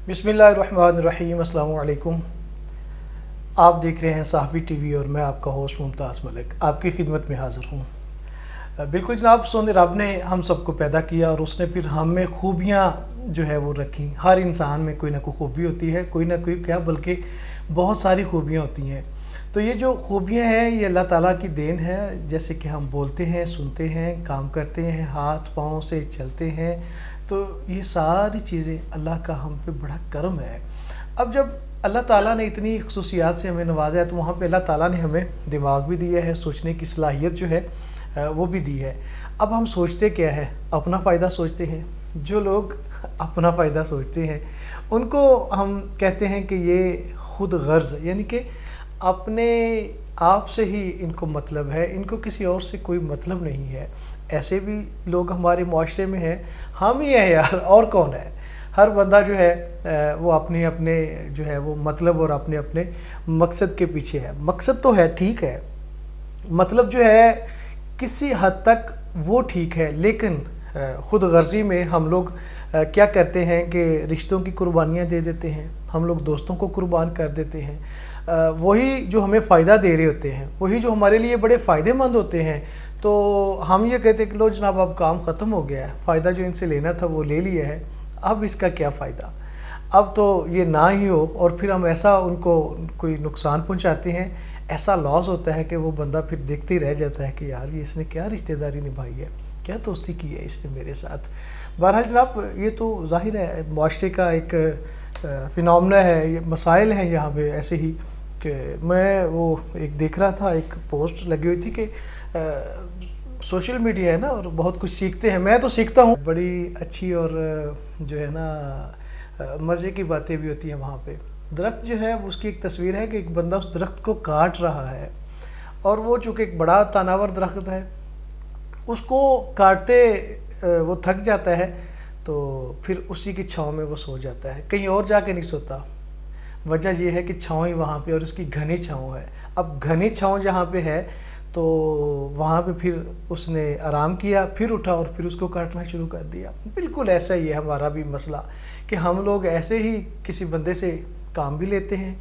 बिस्मिल्लाहिर्रहमानिर्रहीम। अस्सलाम वालेकुम। आप देख रहे हैं साहबी टीवी और मैं आपका होस्ट मुमताज़ मलिक आपकी खिदमत में हाज़िर हूँ। बिल्कुल जनाब, सोने रब ने हम सबको पैदा किया और उसने फिर हम में खूबियाँ जो है वो रखी। हर इंसान में कोई ना कोई खूबी होती है, कोई ना कोई क्या बल्कि बहुत सारी खूबियाँ होती हैं। तो ये जो खूबियाँ हैं ये अल्लाह ताला की देन है। जैसे कि हम बोलते हैं, सुनते हैं, काम करते हैं, हाथ पाँव से चलते हैं, तो ये सारी चीज़ें अल्लाह का हम पे बड़ा करम है। अब जब अल्लाह ताला ने इतनी खसूसियात से हमें नवाजा है तो वहाँ पे अल्लाह ताला ने हमें दिमाग भी दिया है, सोचने की सलाहियत जो है वो भी दी है। अब हम सोचते क्या है? अपना फ़ायदा सोचते हैं। जो लोग अपना फ़ायदा सोचते हैं उनको हम कहते हैं कि ये खुद गर्ज, यानी कि अपने आप से ही इनको मतलब है, इनको किसी और से कोई मतलब नहीं है। ऐसे भी लोग हमारे मुआशरे में हैं, हम ही हैं यार, और कौन है। हर बंदा जो है वो अपने अपने जो है वो मतलब और अपने अपने मकसद के पीछे है। मकसद तो है, ठीक है, मतलब जो है किसी हद तक वो ठीक है, लेकिन ख़ुद गर्ज़ी में हम लोग क्या करते हैं कि रिश्तों की कुर्बानियाँ दे देते हैं, हम लोग दोस्तों को कुर्बान कर देते हैं। वही जो हमें फ़ायदा दे रहे होते हैं, वही जो हमारे लिए बड़े फ़ायदेमंद होते हैं, तो हम ये कहते हैं कि लो जनाब अब काम ख़त्म हो गया है, फ़ायदा जो इनसे लेना था वो ले लिया है, अब इसका क्या फ़ायदा, अब तो ये ना ही हो। और फिर हम ऐसा उनको कोई नुकसान पहुंचाते हैं, ऐसा लॉस होता है कि वो बंदा फिर देखते ही रह जाता है कि यार ये इसने क्या रिश्तेदारी निभाई है, क्या दोस्ती की है इसने मेरे साथ। बहरहाल जनाब, ये तो ज़ाहिर है माशरे का एक फिनोमेना है, ये मसाइल हैं यहाँ पे। ऐसे ही कि मैं वो एक देख रहा था, एक पोस्ट लगी हुई थी कि सोशल मीडिया है ना और बहुत कुछ सीखते हैं। मैं तो सीखता हूँ, बड़ी अच्छी और जो है ना मज़े की बातें भी होती हैं वहाँ पे। दरख्त जो है उसकी एक तस्वीर है कि एक बंदा उस दरख्त को काट रहा है और वो चूँकि एक बड़ा तानावर दरख्त है, उसको काटते वो थक जाता है, तो फिर उसी की छाँव में वो सो जाता है, कहीं और जाके नहीं सोता। वजह यह है कि छाँव ही वहाँ पे और उसकी घनी छाँव है। अब घनी छाँव जहाँ पे है तो वहाँ पे फिर उसने आराम किया, फिर उठा और फिर उसको काटना शुरू कर दिया। बिल्कुल ऐसा ही है हमारा भी मसला कि हम लोग ऐसे ही किसी बंदे से काम भी लेते हैं,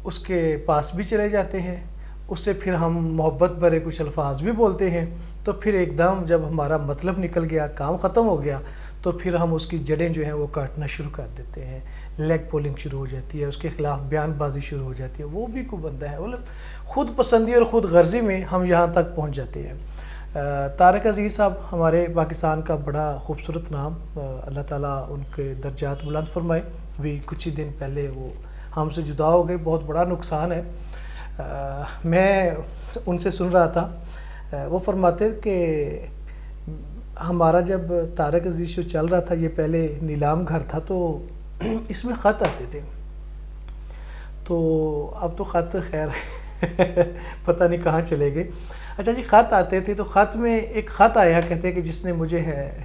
उसके पास भी चले जाते हैं, उससे फिर हम मोहब्बत भरे कुछ अल्फाज भी बोलते हैं, तो फिर एकदम जब हमारा मतलब निकल गया, काम ख़त्म हो गया, तो फिर हम उसकी जड़ें जो हैं वो काटना शुरू कर देते हैं। लेग पोलिंग शुरू हो जाती है, उसके ख़िलाफ़ बयानबाजी शुरू हो जाती है। वो भी कोई बंदा है, मतलब ख़ुद पसंदी और ख़ुद गर्ज़ी में हम यहाँ तक पहुँच जाते हैं। तारक अज़ीज़ साहब हमारे पाकिस्तान का बड़ा खूबसूरत नाम, अल्लाह ताला उनके दर्जात बुलंद फरमाए। अभी कुछ ही दिन पहले वो हमसे जुदा हो गए, बहुत बड़ा नुकसान है। मैं उनसे सुन रहा था, वो फरमाते कि हमारा जब तारक अज़ीज़ शो चल रहा था, ये पहले नीलाम घर था, तो इसमें ख़त आते थे। तो अब तो ख़त खैर पता नहीं कहाँ चले गए। अच्छा जी, ख़त आते थे तो ख़त में एक ख़त आया, कहते हैं कि जिसने मुझे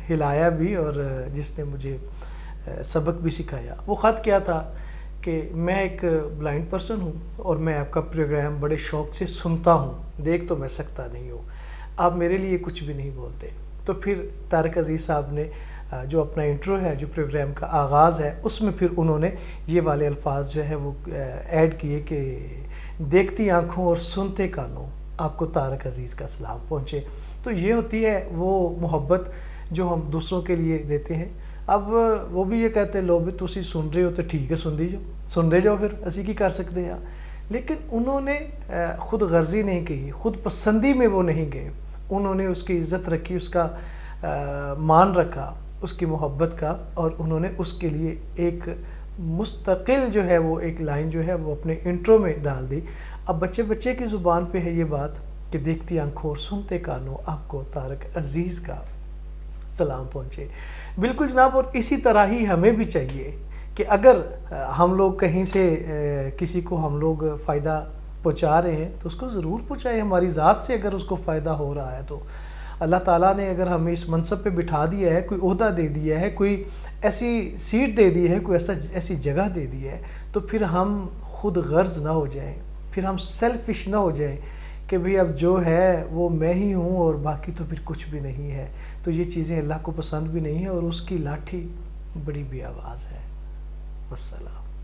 हिलाया भी और जिसने मुझे सबक भी सिखाया। वो ख़त क्या था कि मैं एक ब्लाइंड पर्सन हूँ और मैं आपका प्रोग्राम बड़े शौक़ से सुनता हूँ, देख तो मैं सकता नहीं हूँ, आप मेरे लिए कुछ भी नहीं बोलते। तो फिर तारक अज़ीज़ साहब ने जो अपना इंट्रो है, जो प्रोग्राम का आगाज़ है, उसमें फिर उन्होंने ये वाले अल्फाज जो है वो ऐड किए कि देखती आँखों और सुनते कानों आपको तारक अज़ीज़ का सलाम पहुँचे। तो ये होती है वो मोहब्बत जो हम दूसरों के लिए देते हैं। अब वो भी ये कहते हैं लो भी तुसी सुन रहे हो तो ठीक है, सुन दे जाओ, फिर असी की कर सकते हैं। लेकिन उन्होंने ख़ुद गर्ज़ी नहीं की, ख़ुद पसंदी में वो नहीं गए, उन्होंने उसकी इज़्ज़त रखी, उसका मान रखा, उसकी मोहब्बत का, और उन्होंने उसके लिए एक मुस्तकिल जो है वो एक लाइन जो है वो अपने इंट्रो में डाल दी। अब बच्चे बच्चे की ज़ुबान पे है ये बात कि देखती आँखों और सुनते कानों आपको तारक अज़ीज़ का सलाम पहुँचे। बिल्कुल जनाब, और इसी तरह ही हमें भी चाहिए कि अगर हम लोग कहीं से किसी को हम लोग फ़ायदा पहुँचा रहे हैं तो उसको ज़रूर पहुँचाएं। हमारी ज़ात से अगर उसको फ़ायदा हो रहा है तो अल्लाह ताला ने अगर हमें इस मनसब पे बिठा दिया है, कोई ओहदा दे दिया है, कोई ऐसी सीट दे दी है, कोई ऐसी जगह दे दी है, तो फिर हम खुद गर्ज ना हो जाएं, फिर हम सेल्फिश ना हो जाएं कि भाई अब जो है वो मैं ही हूँ और बाकी तो फिर कुछ भी नहीं है। तो ये चीज़ें अल्लाह को पसंद भी नहीं है और उसकी लाठी बड़ी बेआवाज़ है। والسلام.